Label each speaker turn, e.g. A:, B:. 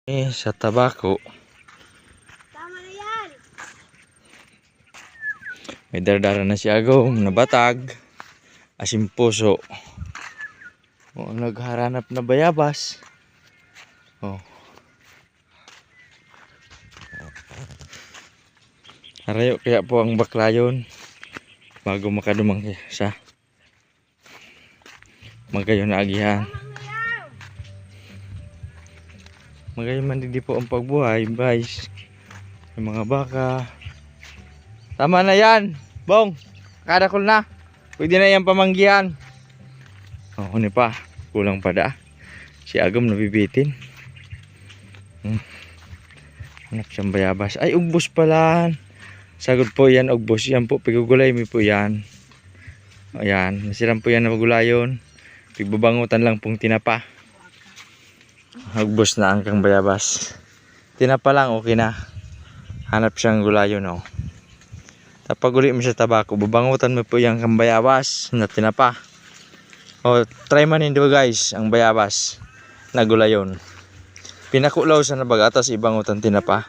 A: Sa tabako.
B: Tama na yan.
A: May dardara na si Agom na batag. Asim puso. O, nagharanap na bayabas. O. Harayo kaya po ang baklayon bago makadumang siya. Magayon na agihan. Magayon man hindi po ang pagbuhay, guys. Yung mga baka. Tama na yan, Bong. Kadakol na. Pwede na yan pamanggihan. Oh, huni pa. Kulang pa da. Si Agam nabibitin. Hanap siyang bayabas. Ay, ugbos pala. Sagod po yan, ugbos. Yan po, pigugulay mo po yan. Ayan, nasiram po yan na magulayon. Pigbabangutan lang pong tinapa. Ugbos na ang kang bayabas. Tinapa lang, okay na. Hanap siyang gulayon, oh. Tapag uli mo sa tabako, babangutan mo po yung kang bayabas na tinapa. Oh, try man hindi guys, ang bayabas na gulayon. Pinakulaw sa nabaga, tapos ibangutan tinapa.